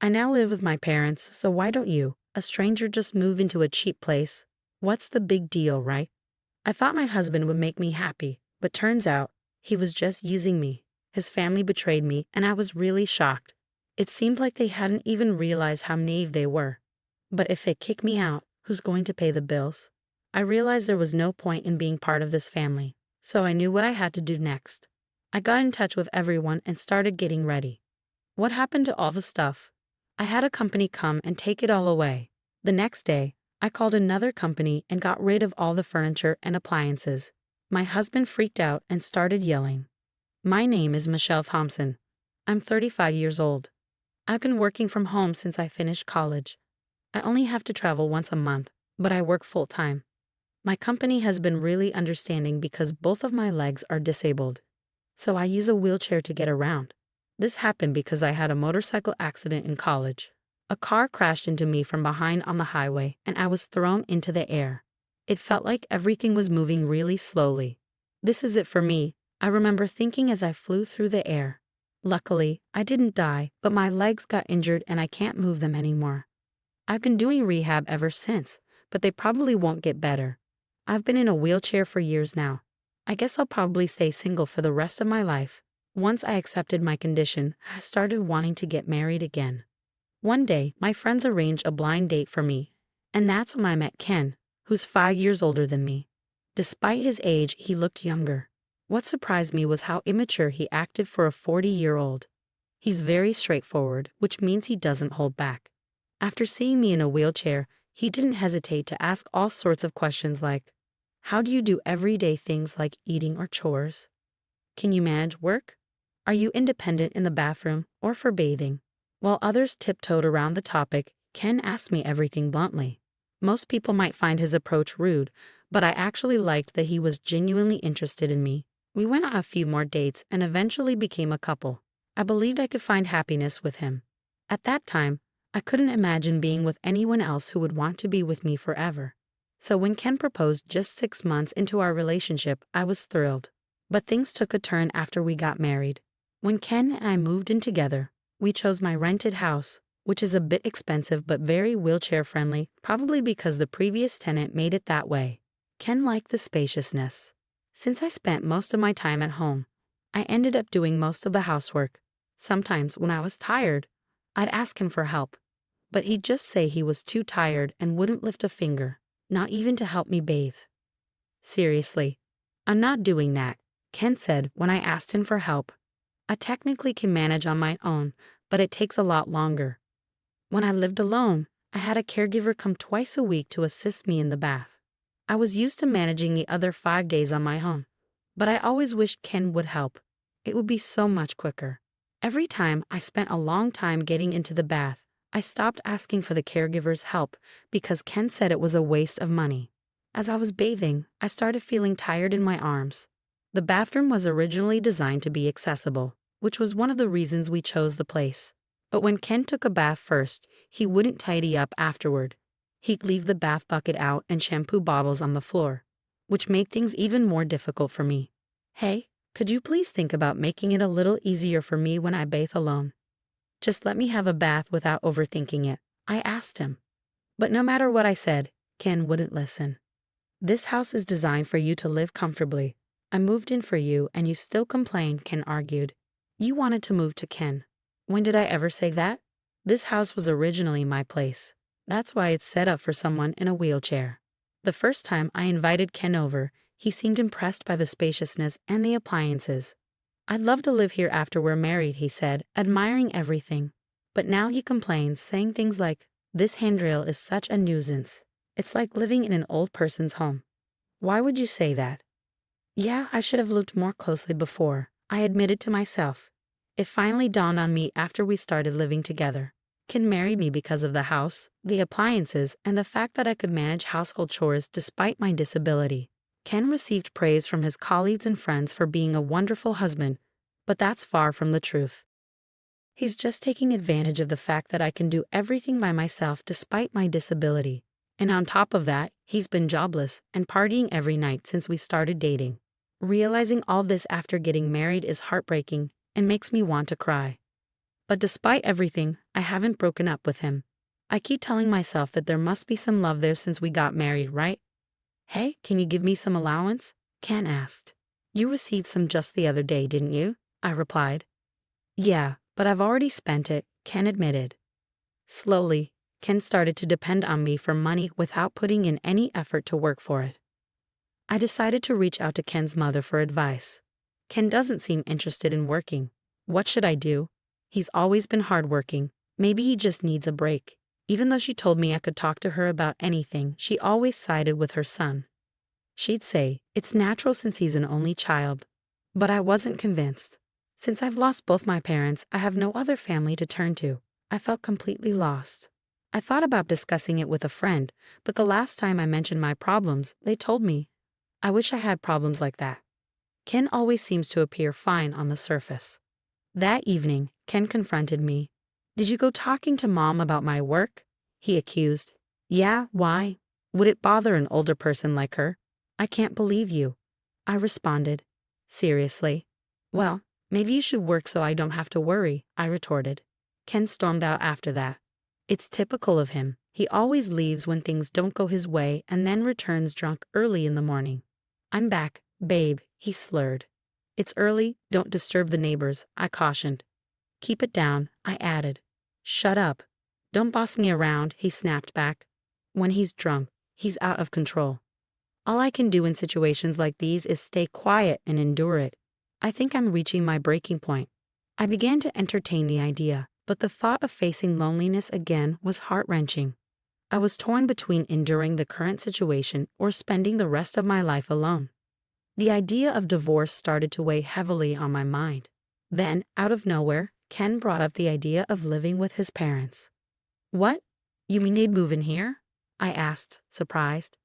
I now live with my parents, so why don't you, a stranger, just move into a cheap place? What's the big deal, right? I thought my husband would make me happy, but turns out he was just using me. His family betrayed me, and I was really shocked. It seemed like they hadn't even realized how naive they were. But if they kick me out, who's going to pay the bills? I realized there was no point in being part of this family, so I knew what I had to do next. I got in touch with everyone and started getting ready. What happened to all the stuff? I had a company come and take it all away. The next day, I called another company and got rid of all the furniture and appliances. My husband freaked out and started yelling. My name is Michelle Thompson. I'm 35 years old. I've been working from home since I finished college. I only have to travel once a month, but I work full-time. My company has been really understanding because both of my legs are disabled. So I use a wheelchair to get around. This happened because I had a motorcycle accident in college. A car crashed into me from behind on the highway, and I was thrown into the air. It felt like everything was moving really slowly. This is it for me, I remember thinking as I flew through the air. Luckily, I didn't die, but my legs got injured and I can't move them anymore. I've been doing rehab ever since, but they probably won't get better. I've been in a wheelchair for years now. I guess I'll probably stay single for the rest of my life. Once I accepted my condition, I started wanting to get married again. One day, my friends arranged a blind date for me, and that's when I met Ken, who's 5 years older than me. Despite his age, he looked younger. What surprised me was how immature he acted for a 40-year-old. He's very straightforward, which means he doesn't hold back. After seeing me in a wheelchair, he didn't hesitate to ask all sorts of questions like, how do you do everyday things like eating or chores? Can you manage work? Are you independent in the bathroom or for bathing? While others tiptoed around the topic, Ken asked me everything bluntly. Most people might find his approach rude, but I actually liked that he was genuinely interested in me. We went on a few more dates and eventually became a couple. I believed I could find happiness with him. At that time, I couldn't imagine being with anyone else who would want to be with me forever. So when Ken proposed just 6 months into our relationship, I was thrilled. But things took a turn after we got married. When Ken and I moved in together, we chose my rented house, which is a bit expensive but very wheelchair-friendly, probably because the previous tenant made it that way. Ken liked the spaciousness. Since I spent most of my time at home, I ended up doing most of the housework. Sometimes when I was tired, I'd ask him for help, but he'd just say he was too tired and wouldn't lift a finger, not even to help me bathe. Seriously, I'm not doing that, Ken said when I asked him for help. I technically can manage on my own, but it takes a lot longer. When I lived alone, I had a caregiver come twice a week to assist me in the bath. I was used to managing the other 5 days on my own, but I always wished Ken would help. It would be so much quicker. Every time I spent a long time getting into the bath, I stopped asking for the caregiver's help because Ken said it was a waste of money. As I was bathing, I started feeling tired in my arms. The bathroom was originally designed to be accessible, which was one of the reasons we chose the place. But when Ken took a bath first, he wouldn't tidy up afterward. He'd leave the bath bucket out and shampoo bottles on the floor, which made things even more difficult for me. Hey, could you please think about making it a little easier for me when I bathe alone? Just let me have a bath without overthinking it, I asked him. But no matter what I said, Ken wouldn't listen. This house is designed for you to live comfortably. I moved in for you and you still complain, Ken argued. You wanted to move to Ken. When did I ever say that? This house was originally my place. That's why it's set up for someone in a wheelchair. The first time I invited Ken over, he seemed impressed by the spaciousness and the appliances. I'd love to live here after we're married, he said, admiring everything. But now he complains, saying things like, this handrail is such a nuisance. It's like living in an old person's home. Why would you say that? Yeah, I should have looked more closely before, I admitted to myself. It finally dawned on me after we started living together. Ken married me because of the house, the appliances, and the fact that I could manage household chores despite my disability. Ken received praise from his colleagues and friends for being a wonderful husband, but that's far from the truth. He's just taking advantage of the fact that I can do everything by myself despite my disability. And on top of that, he's been jobless and partying every night since we started dating. Realizing all this after getting married is heartbreaking and makes me want to cry. But despite everything, I haven't broken up with him. I keep telling myself that there must be some love there since we got married, right? Hey, can you give me some allowance? Ken asked. You received some just the other day, didn't you? I replied. Yeah, but I've already spent it, Ken admitted. Slowly, Ken started to depend on me for money without putting in any effort to work for it. I decided to reach out to Ken's mother for advice. Ken doesn't seem interested in working. What should I do? He's always been hardworking. Maybe he just needs a break. Even though she told me I could talk to her about anything, she always sided with her son. She'd say, it's natural since he's an only child. But I wasn't convinced. Since I've lost both my parents, I have no other family to turn to. I felt completely lost. I thought about discussing it with a friend, but the last time I mentioned my problems, they told me, I wish I had problems like that. Ken always seems to appear fine on the surface. That evening, Ken confronted me. Did you go talking to Mom about my work? He accused. Yeah, why? Would it bother an older person like her? I can't believe you. I responded. Seriously? Well, maybe you should work so I don't have to worry, I retorted. Ken stormed out after that. It's typical of him. He always leaves when things don't go his way and then returns drunk early in the morning. I'm back, babe, he slurred. It's early, don't disturb the neighbors, I cautioned. Keep it down, I added. Shut up. Don't boss me around, he snapped back. When he's drunk, he's out of control. All I can do in situations like these is stay quiet and endure it. I think I'm reaching my breaking point. I began to entertain the idea, but the thought of facing loneliness again was heart-wrenching. I was torn between enduring the current situation or spending the rest of my life alone. The idea of divorce started to weigh heavily on my mind. Then, out of nowhere, Ken brought up the idea of living with his parents. What? You mean they'd move in here? I asked, surprised.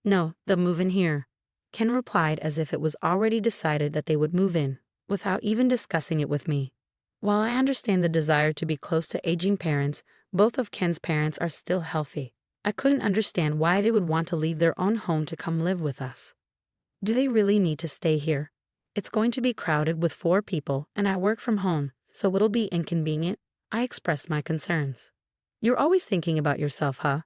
No, they'll move in here. Ken replied as if it was already decided that they would move in, without even discussing it with me. While I understand the desire to be close to aging parents, both of Ken's parents are still healthy. I couldn't understand why they would want to leave their own home to come live with us. Do they really need to stay here? It's going to be crowded with 4 people, and I work from home, so it'll be inconvenient. I expressed my concerns. You're always thinking about yourself, huh?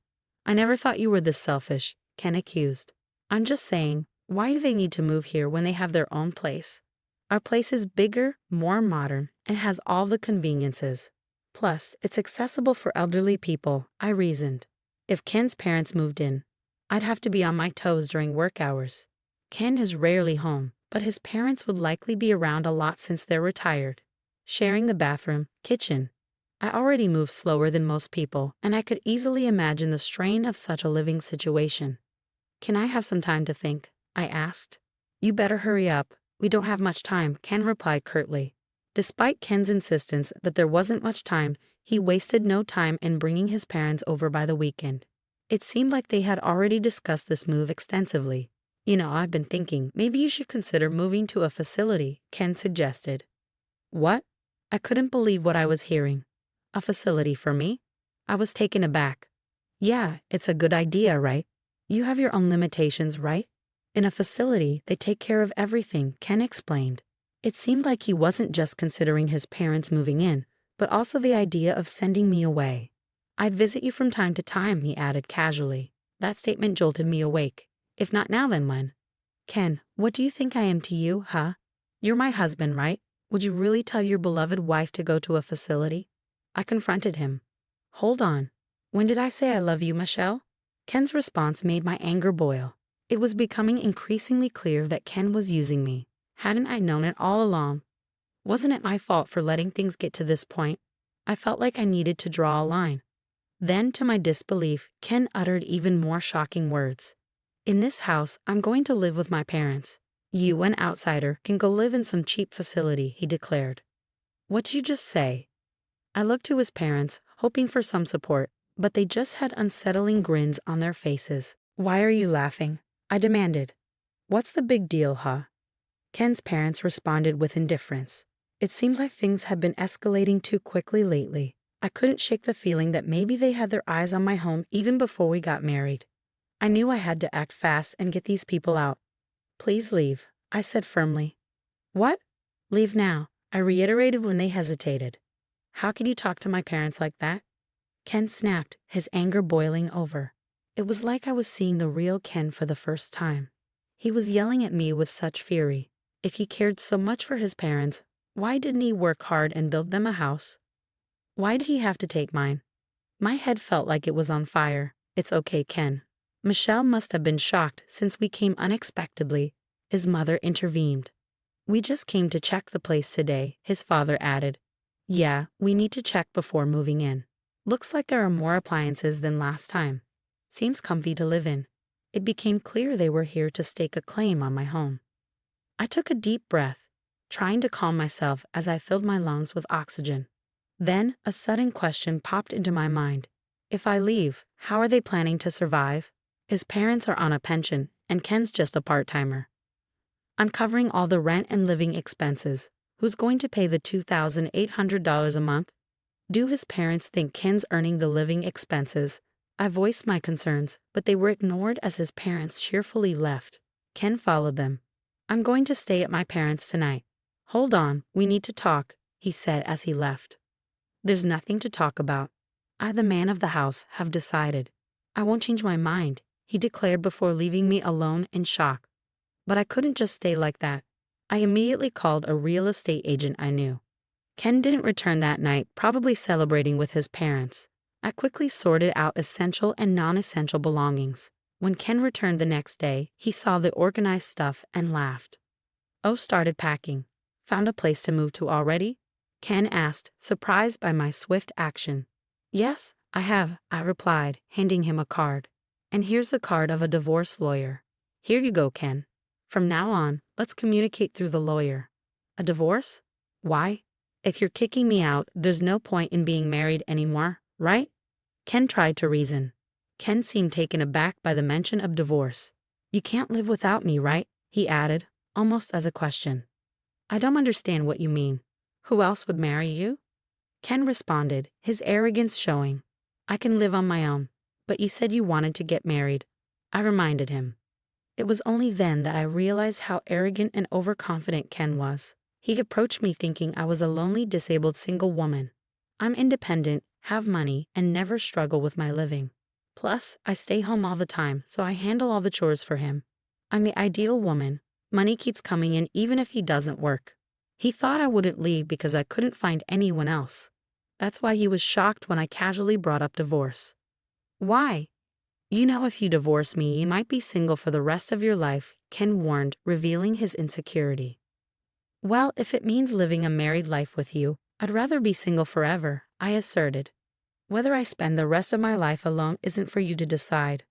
I never thought you were this selfish, Ken accused. I'm just saying, why do they need to move here when they have their own place? Our place is bigger, more modern, and has all the conveniences. Plus, it's accessible for elderly people, I reasoned. If Ken's parents moved in, I'd have to be on my toes during work hours. Ken is rarely home, but his parents would likely be around a lot since they're retired. Sharing the bathroom, kitchen. I already move slower than most people, and I could easily imagine the strain of such a living situation. Can I have some time to think? I asked. You better hurry up. We don't have much time, Ken replied curtly. Despite Ken's insistence that there wasn't much time, he wasted no time in bringing his parents over by the weekend. It seemed like they had already discussed this move extensively. I've been thinking, maybe you should consider moving to a facility, Ken suggested. What? I couldn't believe what I was hearing. A facility for me? I was taken aback. Yeah, it's a good idea, right? You have your own limitations, right? In a facility, they take care of everything, Ken explained. It seemed like he wasn't just considering his parents moving in, but also the idea of sending me away. I'd visit you from time to time, he added casually. That statement jolted me awake. If not now, then when? Ken, what do you think I am to you, huh? You're my husband, right? Would you really tell your beloved wife to go to a facility? I confronted him. Hold on. When did I say I love you, Michelle? Ken's response made my anger boil. It was becoming increasingly clear that Ken was using me. Hadn't I known it all along? Wasn't it my fault for letting things get to this point? I felt like I needed to draw a line. Then, to my disbelief, Ken uttered even more shocking words. In this house, I'm going to live with my parents. You, an outsider, can go live in some cheap facility, he declared. What did you just say? I looked to his parents, hoping for some support, but they just had unsettling grins on their faces. Why are you laughing? I demanded. What's the big deal, huh? Ken's parents responded with indifference. It seemed like things had been escalating too quickly lately. I couldn't shake the feeling that maybe they had their eyes on my home even before we got married. I knew I had to act fast and get these people out. Please leave, I said firmly. What? Leave now, I reiterated when they hesitated. How could you talk to my parents like that? Ken snapped, his anger boiling over. It was like I was seeing the real Ken for the first time. He was yelling at me with such fury. If he cared so much for his parents, why didn't he work hard and build them a house? Why did he have to take mine? My head felt like it was on fire. It's okay, Ken. Michelle must have been shocked since we came unexpectedly. His mother intervened. We just came to check the place today, his father added. Yeah, we need to check before moving in. Looks like there are more appliances than last time. Seems comfy to live in. It became clear they were here to stake a claim on my home. I took a deep breath, trying to calm myself as I filled my lungs with oxygen. Then, a sudden question popped into my mind. If I leave, how are they planning to survive? His parents are on a pension, and Ken's just a part-timer. I'm covering all the rent and living expenses. Who's going to pay the $2,800 a month? Do his parents think Ken's earning the living expenses? I voiced my concerns, but they were ignored as his parents cheerfully left. Ken followed them. I'm going to stay at my parents' tonight. Hold on, we need to talk, he said as he left. There's nothing to talk about. I, the man of the house, have decided. I won't change my mind, he declared before leaving me alone in shock. But I couldn't just stay like that. I immediately called a real estate agent I knew. Ken didn't return that night, probably celebrating with his parents. I quickly sorted out essential and non-essential belongings. When Ken returned the next day, he saw the organized stuff and laughed. Oh, started packing. Found a place to move to already? Ken asked, surprised by my swift action. Yes, I have, I replied, handing him a card. And here's the card of a divorce lawyer. Here you go, Ken. From now on, let's communicate through the lawyer. A divorce? Why? If you're kicking me out, there's no point in being married anymore, right? Ken tried to reason. Ken seemed taken aback by the mention of divorce. You can't live without me, right? He added, almost as a question. I don't understand what you mean. Who else would marry you? Ken responded, his arrogance showing. I can live on my own, but you said you wanted to get married. I reminded him. It was only then that I realized how arrogant and overconfident Ken was. He approached me thinking I was a lonely, disabled single woman. I'm independent, have money, and never struggle with my living. Plus, I stay home all the time, so I handle all the chores for him. I'm the ideal woman. Money keeps coming in even if he doesn't work. He thought I wouldn't leave because I couldn't find anyone else. That's why he was shocked when I casually brought up divorce. Why? You know, if you divorce me, you might be single for the rest of your life, Ken warned, revealing his insecurity. Well, if it means living a married life with you, I'd rather be single forever, I asserted. Whether I spend the rest of my life alone isn't for you to decide.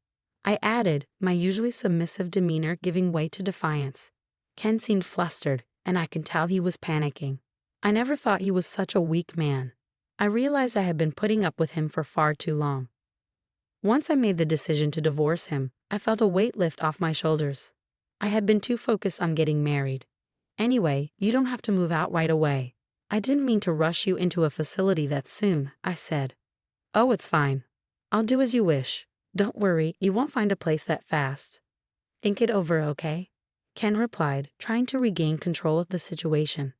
I added, my usually submissive demeanor giving way to defiance. Ken seemed flustered, and I could tell he was panicking. I never thought he was such a weak man. I realized I had been putting up with him for far too long. Once I made the decision to divorce him, I felt a weight lift off my shoulders. I had been too focused on getting married. Anyway, you don't have to move out right away. I didn't mean to rush you into a facility that soon, I said. Oh, it's fine. I'll do as you wish. Don't worry, you won't find a place that fast. Think it over, okay? Ken replied, trying to regain control of the situation.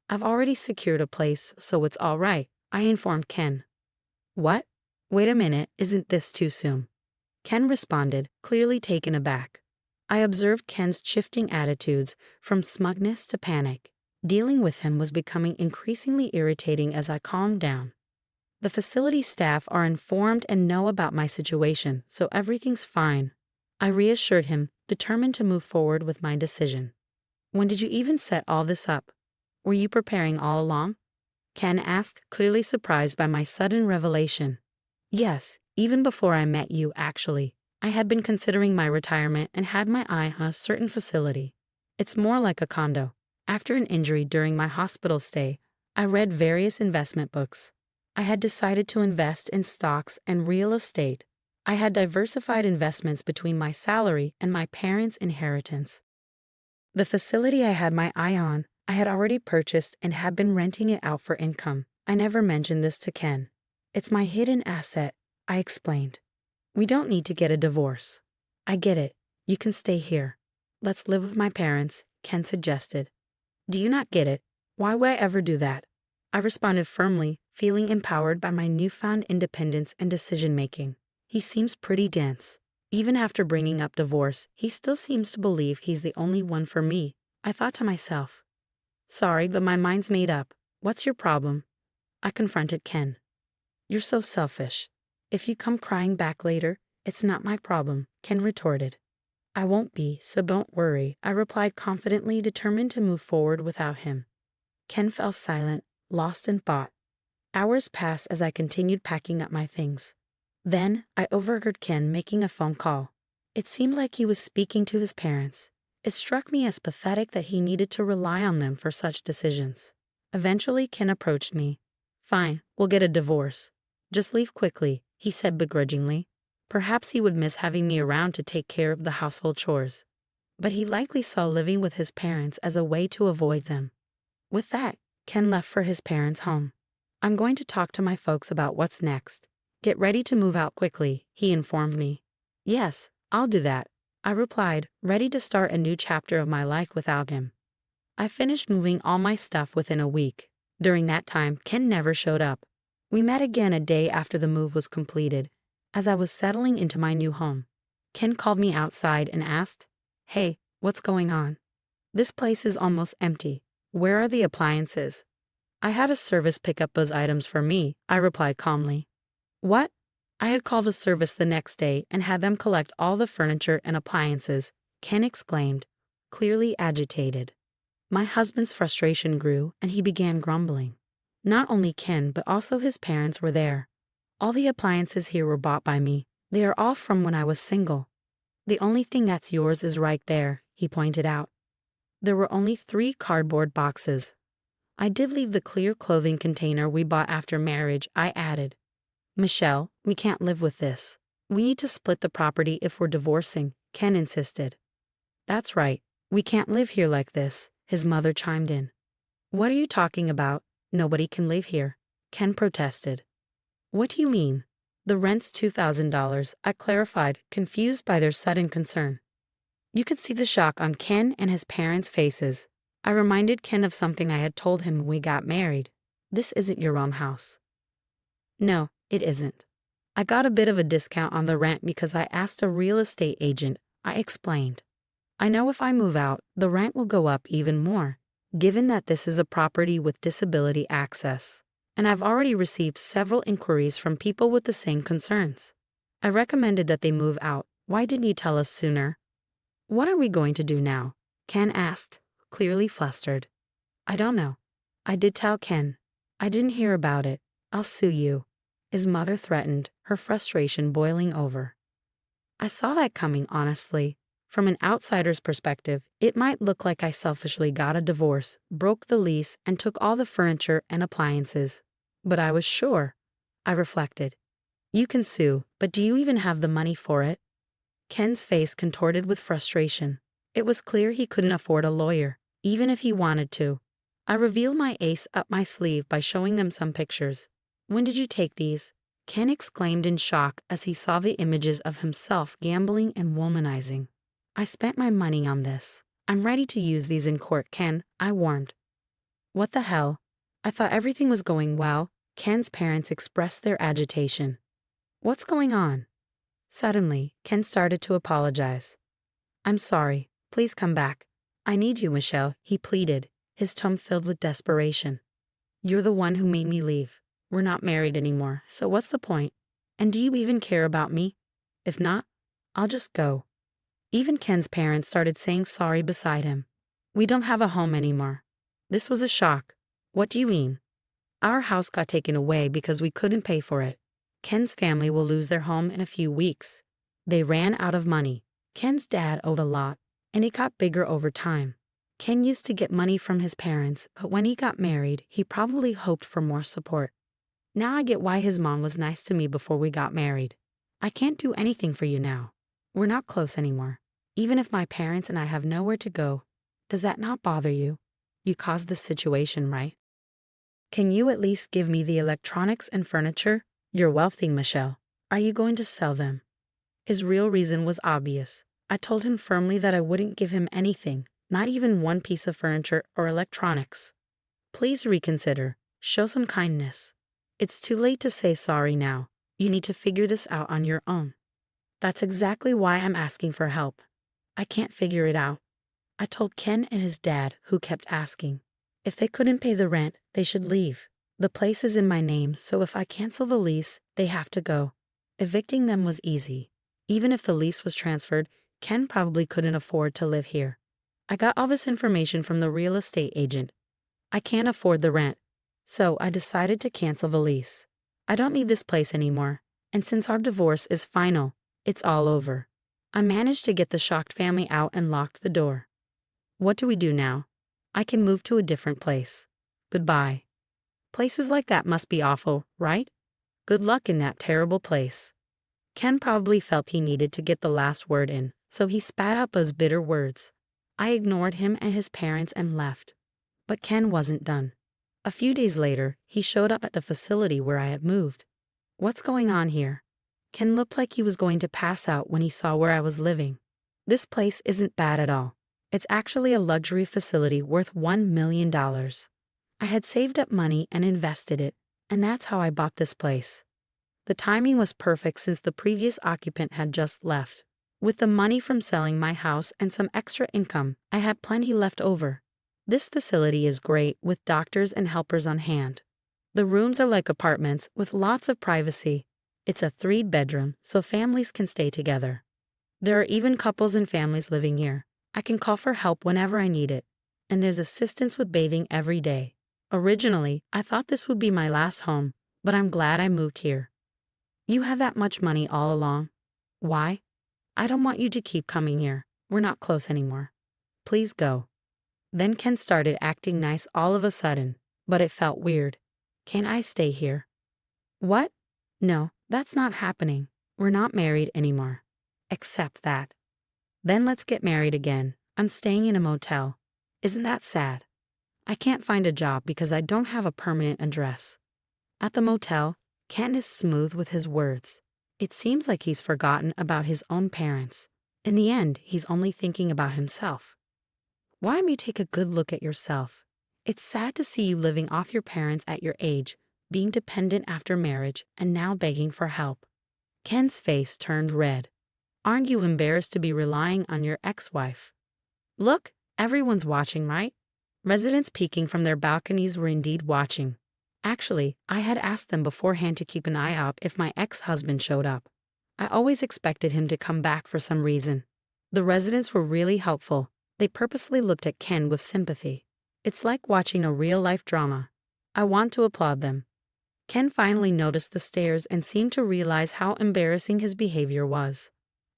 I've already secured a place, so it's all right, I informed Ken. What? Wait a minute, isn't this too soon? Ken responded, clearly taken aback. I observed Ken's shifting attitudes, from smugness to panic. Dealing with him was becoming increasingly irritating as I calmed down. The facility staff are informed and know about my situation, so everything's fine. I reassured him, determined to move forward with my decision. When did you even set all this up? Were you preparing all along? Ken asked, clearly surprised by my sudden revelation. Yes, even before I met you, actually. I had been considering my retirement and had my eye on a certain facility. It's more like a condo. After an injury during my hospital stay, I read various investment books. I had decided to invest in stocks and real estate. I had diversified investments between my salary and my parents' inheritance. The facility I had my eye on, I had already purchased and had been renting it out for income. I never mentioned this to Ken. It's my hidden asset, I explained. We don't need to get a divorce. I get it. You can stay here. Let's live with my parents, Ken suggested. Do you not get it? Why would I ever do that? I responded firmly, feeling empowered by my newfound independence and decision-making. He seems pretty dense. Even after bringing up divorce, he still seems to believe he's the only one for me. I thought to myself, sorry, but my mind's made up. What's your problem? I confronted Ken. You're so selfish. If you come crying back later, it's not my problem, Ken retorted. I won't be, so don't worry, I replied confidently, determined to move forward without him. Ken fell silent, lost in thought. Hours passed as I continued packing up my things. Then, I overheard Ken making a phone call. It seemed like he was speaking to his parents. It struck me as pathetic that he needed to rely on them for such decisions. Eventually, Ken approached me. Fine, we'll get a divorce. Just leave quickly, he said begrudgingly. Perhaps he would miss having me around to take care of the household chores. But he likely saw living with his parents as a way to avoid them. With that, Ken left for his parents' home. I'm going to talk to my folks about what's next. Get ready to move out quickly, he informed me. Yes, I'll do that, I replied, ready to start a new chapter of my life without him. I finished moving all my stuff within a week. During that time, Ken never showed up. We met again a day after the move was completed. As I was settling into my new home, Ken called me outside and asked, Hey, what's going on? This place is almost empty. Where are the appliances? I had a service pick up those items for me, I replied calmly. What? I had called a service the next day and had them collect all the furniture and appliances, Ken exclaimed, clearly agitated. My husband's frustration grew and he began grumbling. Not only Ken but also his parents were there. All the appliances here were bought by me. They are all from when I was single. The only thing that's yours is right there, he pointed out. There were only 3 cardboard boxes. I did leave the clear clothing container we bought after marriage, I added. Michelle, we can't live with this. We need to split the property if we're divorcing, Ken insisted. That's right, we can't live here like this, his mother chimed in. What are you talking about? Nobody can live here, Ken protested. What do you mean? The rent's $2,000, I clarified, confused by their sudden concern. You could see the shock on Ken and his parents' faces. I reminded Ken of something I had told him when we got married. This isn't your own house. No, it isn't. I got a bit of a discount on the rent because I asked a real estate agent, I explained. I know if I move out, the rent will go up even more, given that this is a property with disability access. And I've already received several inquiries from people with the same concerns. I recommended that they move out. Why didn't you tell us sooner? What are we going to do now? Ken asked, clearly flustered. I don't know. I did tell Ken. I didn't hear about it. I'll sue you, his mother threatened, her frustration boiling over. I saw that coming, honestly. From an outsider's perspective, it might look like I selfishly got a divorce, broke the lease, and took all the furniture and appliances. But I was sure, I reflected. You can sue, but do you even have the money for it? Ken's face contorted with frustration. It was clear he couldn't afford a lawyer, even if he wanted to. I revealed my ace up my sleeve by showing them some pictures. When did you take these? Ken exclaimed in shock as he saw the images of himself gambling and womanizing. I spent my money on this. I'm ready to use these in court, Ken, I warned. What the hell? I thought everything was going well. Ken's parents expressed their agitation. What's going on? Suddenly, Ken started to apologize. I'm sorry. Please come back. I need you, Michelle, he pleaded, his tone filled with desperation. You're the one who made me leave. We're not married anymore, so what's the point? And do you even care about me? If not, I'll just go. Even Ken's parents started saying sorry beside him. We don't have a home anymore. This was a shock. What do you mean? Our house got taken away because we couldn't pay for it. Ken's family will lose their home in a few weeks. They ran out of money. Ken's dad owed a lot, and it got bigger over time. Ken used to get money from his parents, but when he got married, he probably hoped for more support. Now I get why his mom was nice to me before we got married. I can't do anything for you now. We're not close anymore. Even if my parents and I have nowhere to go, does that not bother you? You caused this situation, right? Can you at least give me the electronics and furniture? You're wealthy, Michelle. Are you going to sell them? His real reason was obvious. I told him firmly that I wouldn't give him anything, not even one piece of furniture or electronics. Please reconsider. Show some kindness. It's too late to say sorry now. You need to figure this out on your own. That's exactly why I'm asking for help. I can't figure it out. I told Ken and his dad, who kept asking. If they couldn't pay the rent, they should leave. The place is in my name, so if I cancel the lease, they have to go. Evicting them was easy. Even if the lease was transferred, Ken probably couldn't afford to live here. I got all this information from the real estate agent. I can't afford the rent, so I decided to cancel the lease. I don't need this place anymore, and since our divorce is final, it's all over. I managed to get the shocked family out and locked the door. What do we do now? I can move to a different place. Goodbye. Places like that must be awful, right? Good luck in that terrible place. Ken probably felt he needed to get the last word in, so he spat out those bitter words. I ignored him and his parents and left. But Ken wasn't done. A few days later, he showed up at the facility where I had moved. What's going on here? Ken looked like he was going to pass out when he saw where I was living. This place isn't bad at all. It's actually a luxury facility worth $1 million. I had saved up money and invested it, and that's how I bought this place. The timing was perfect since the previous occupant had just left. With the money from selling my house and some extra income, I had plenty left over. This facility is great with doctors and helpers on hand. The rooms are like apartments with lots of privacy. It's a 3-bedroom, so families can stay together. There are even couples and families living here. I can call for help whenever I need it, and there's assistance with bathing every day. Originally, I thought this would be my last home, but I'm glad I moved here. You have that much money all along. Why? I don't want you to keep coming here. We're not close anymore. Please go. Then Ken started acting nice all of a sudden, but it felt weird. Can I stay here? What? No, that's not happening. We're not married anymore. Accept that. Then let's get married again. I'm staying in a motel. Isn't that sad? I can't find a job because I don't have a permanent address. At the motel, Ken is smooth with his words. It seems like he's forgotten about his own parents. In the end, he's only thinking about himself. Why don't you take a good look at yourself? It's sad to see you living off your parents at your age, being dependent after marriage, and now begging for help. Ken's face turned red. Aren't you embarrassed to be relying on your ex-wife? Look, everyone's watching, right? Residents peeking from their balconies were indeed watching. Actually, I had asked them beforehand to keep an eye out if my ex-husband showed up. I always expected him to come back for some reason. The residents were really helpful. They purposely looked at Ken with sympathy. It's like watching a real-life drama. I want to applaud them. Ken finally noticed the stares and seemed to realize how embarrassing his behavior was.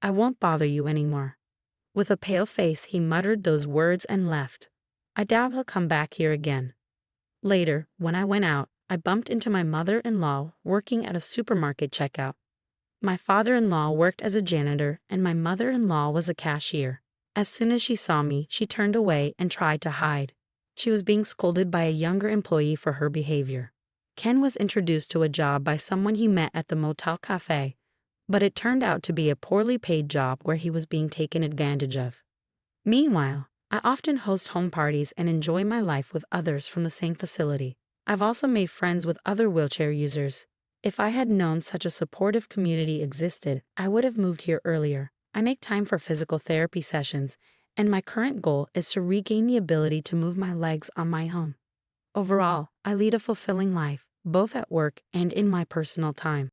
I won't bother you anymore. With a pale face, he muttered those words and left. I doubt he'll come back here again. Later, when I went out, I bumped into my mother-in-law working at a supermarket checkout. My father-in-law worked as a janitor and my mother-in-law was a cashier. As soon as she saw me, she turned away and tried to hide. She was being scolded by a younger employee for her behavior. Ken was introduced to a job by someone he met at the motel cafe, but it turned out to be a poorly paid job where he was being taken advantage of. Meanwhile, I often host home parties and enjoy my life with others from the same facility. I've also made friends with other wheelchair users. If I had known such a supportive community existed, I would have moved here earlier. I make time for physical therapy sessions, and my current goal is to regain the ability to move my legs on my own. Overall, I lead a fulfilling life, both at work and in my personal time.